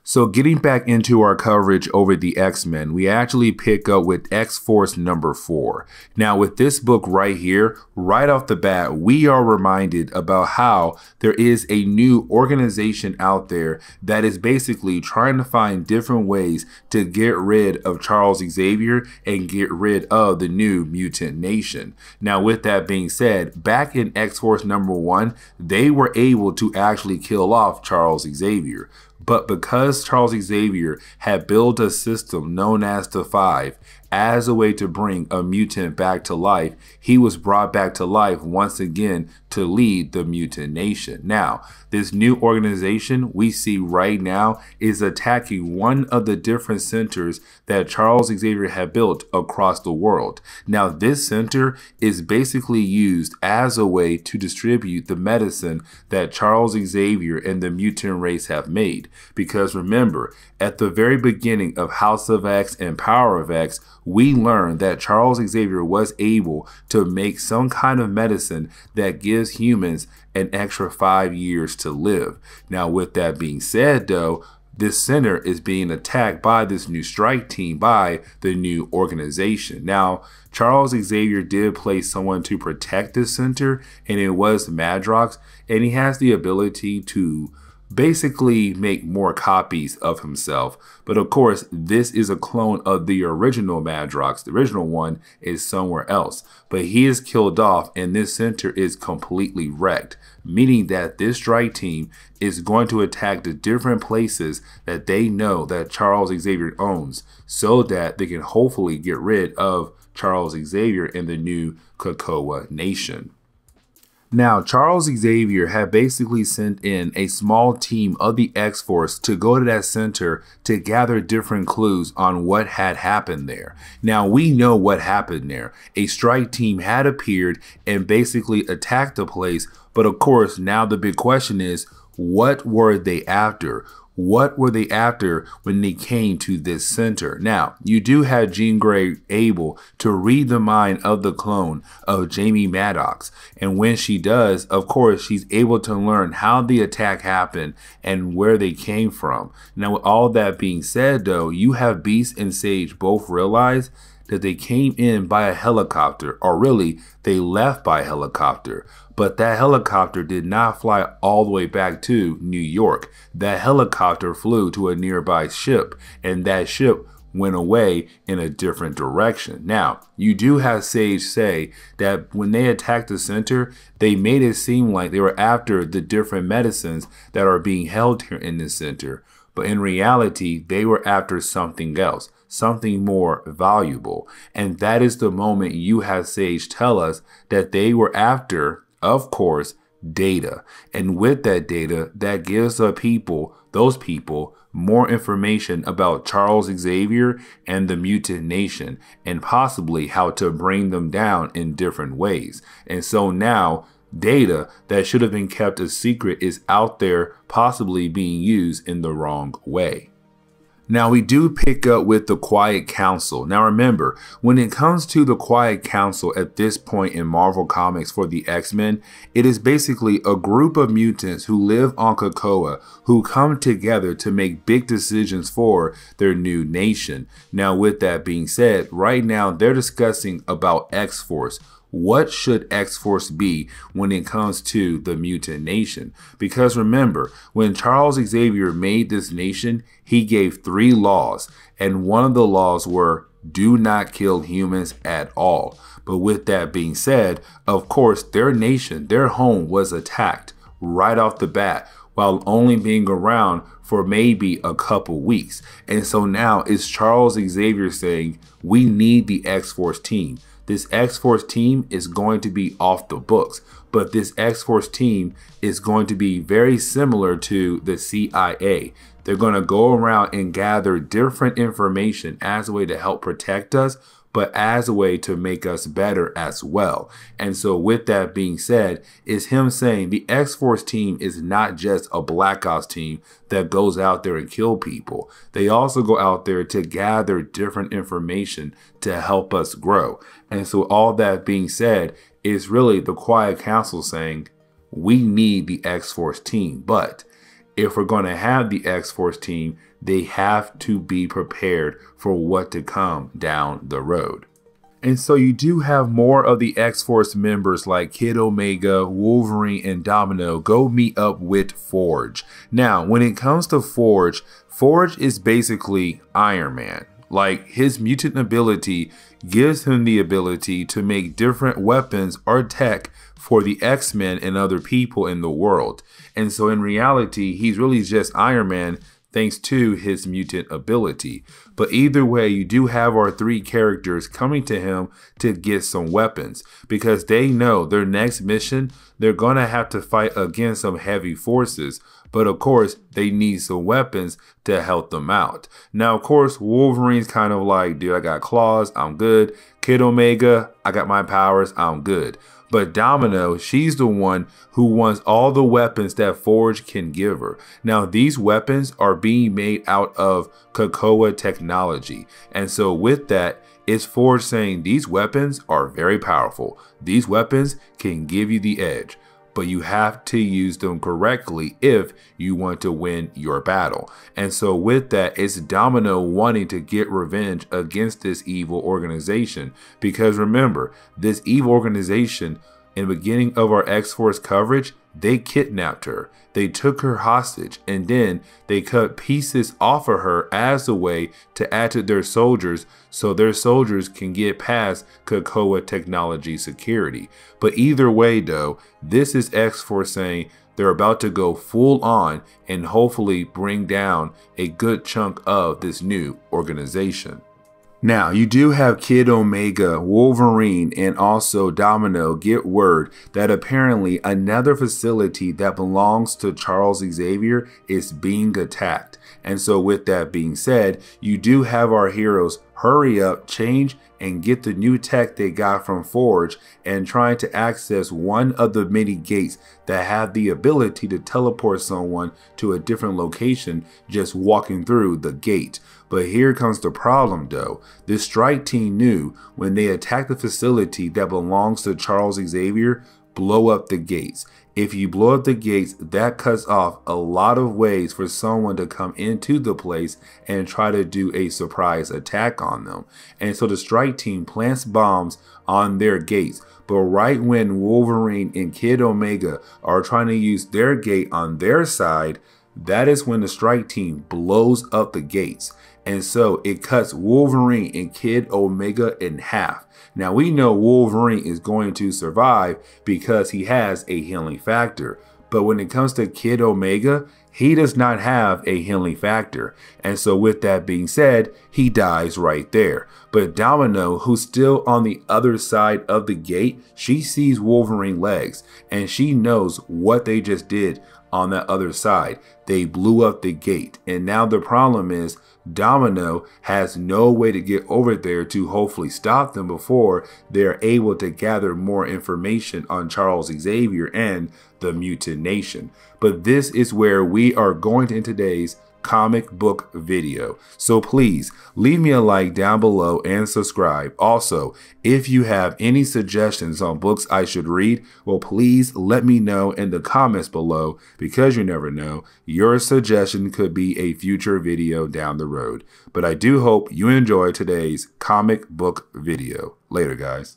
So getting back into our coverage over the X-Men, we actually pick up with X-Force number 4. Now with this book right here, right off the bat, we are reminded about how there is a new organization out there that is basically trying to find different ways to get rid of Charles Xavier and get rid of the new mutant nation. Now with that being said, back in X-Force number 1, they were able to actually kill off Charles Xavier. But because Charles Xavier had built a system known as the Five as a way to bring a mutant back to life, he was brought back to life once again to lead the mutant nation. Now, this new organization we see right now is attacking one of the different centers that Charles Xavier had built across the world. Now, this center is basically used as a way to distribute the medicine that Charles Xavier and the mutant race have made. Because remember, at the very beginning of House of X and Power of X, we learned that Charles Xavier was able to make some kind of medicine that gives humans an extra 5 years to live. Now, with that being said, though, this center is being attacked by this new strike team, by the new organization. Now, Charles Xavier did place someone to protect this center, and it was Madrox, and he has the ability to basically make more copies of himself. But of course, this is a clone of the original Madrox. The original one is somewhere else, but he is killed off and this center is completely wrecked, meaning that this strike team is going to attack the different places that they know that Charles Xavier owns so that they can hopefully get rid of Charles Xavier and the new COPPA nation. Now, Charles Xavier had basically sent in a small team of the X-Force to go to that center to gather different clues on what had happened there. Now, we know what happened there. A strike team had appeared and basically attacked the place, but of course, now the big question is, what were they after? What were they after when they came to this center? Now, you do have Jean Grey able to read the mind of the clone of Jamie Madrox. And when she does, of course, she's able to learn how the attack happened and where they came from. Now, with all that being said, though, you have Beast and Sage both realize that they came in by a helicopter, or really, they left by a helicopter. But that helicopter did not fly all the way back to New York. That helicopter flew to a nearby ship, and that ship went away in a different direction. Now, you do have Sage say that when they attacked the center, they made it seem like they were after the different medicines that are being held here in this center. But in reality, they were after something else, something more valuable. And that is the moment you have Sage tell us that they were after, of course, data. And with that data, that gives those people, more information about Charles Xavier and the mutant nation, and possibly how to bring them down in different ways. And so now, data that should have been kept a secret is out there, possibly being used in the wrong way. Now, we do pick up with the Quiet Council. Now, remember, when it comes to the Quiet Council at this point in Marvel Comics for the X-Men, it is basically a group of mutants who live on COPPA who come together to make big decisions for their new nation. Now, with that being said, right now they're discussing about X-Force. What should X-Force be when it comes to the mutant nation? Because remember, when Charles Xavier made this nation, he gave 3 laws, and one of the laws were do not kill humans at all. But with that being said, of course, their nation, their home was attacked right off the bat, while only being around for maybe a couple weeks. And so now it's Charles Xavier saying, we need the X-Force team. This X-Force team is going to be off the books, but this X-Force team is going to be very similar to the CIA. They're going to go around and gather different information as a way to help protect us, but as a way to make us better as well. And so with that being said, is him saying the X-Force team is not just a Black Ops team that goes out there and kill people. They also go out there to gather different information to help us grow. And so all that being said is really the Quiet Council saying, we need the X-Force team. But if we're going to have the X-Force team, they have to be prepared for what to come down the road. And so you do have more of the X-Force members like Kid Omega, Wolverine, and Domino go meet up with Forge. Now, when it comes to Forge, Forge is basically Iron Man. Like, his mutant ability gives him the ability to make different weapons or tech for the X-Men and other people in the world. And so in reality, he's really just Iron Man thanks to his mutant ability. But either way, you do have our three characters coming to him to get some weapons because they know their next mission, they're going to have to fight against some heavy forces. But of course, they need some weapons to help them out. Now, of course, Wolverine's kind of like, dude, I got claws, I'm good. Kid Omega, I got my powers, I'm good. But Domino, she's the one who wants all the weapons that Forge can give her. Now, these weapons are being made out of COPPA technology. And so with that, it's Forge saying these weapons are very powerful. These weapons can give you the edge, but you have to use them correctly if you want to win your battle. And so with that, it's Domino wanting to get revenge against this evil organization. Because remember, this evil organization, in the beginning of our X-Force coverage, they kidnapped her. They took her hostage, and then they cut pieces off of her as a way to add to their soldiers so their soldiers can get past COPPA technology security. But either way though, this is X-Force saying they're about to go full on and hopefully bring down a good chunk of this new organization. Now, you do have Kid Omega, Wolverine, and also Domino get word that apparently another facility that belongs to Charles Xavier is being attacked. And so with that being said, you do have our heroes hurry up, change, and get the new tech they got from Forge and trying to access one of the many gates that have the ability to teleport someone to a different location just walking through the gate. But here comes the problem though. This strike team knew when they attacked the facility that belongs to Charles Xavier, blow up the gates. If you blow up the gates, that cuts off a lot of ways for someone to come into the place and try to do a surprise attack on them. And so the strike team plants bombs on their gates. But right when Wolverine and Kid Omega are trying to use their gate on their side, that is when the strike team blows up the gates. And so it cuts Wolverine and Kid Omega in half. Now we know Wolverine is going to survive because he has a healing factor. But when it comes to Kid Omega, he does not have a healing factor. And so with that being said, he dies right there. But Domino, who's still on the other side of the gate, she sees Wolverine's legs and she knows what they just did on that other side. They blew up the gate. And now the problem is Domino has no way to get over there to hopefully stop them before they're able to gather more information on Charles Xavier and the Mutant Nation. But this is where we are going to in today's comic book video. So please leave me a like down below and subscribe. Also, if you have any suggestions on books I should read, well, please let me know in the comments below, because you never know, your suggestion could be a future video down the road. But I do hope you enjoy today's comic book video. Later, guys.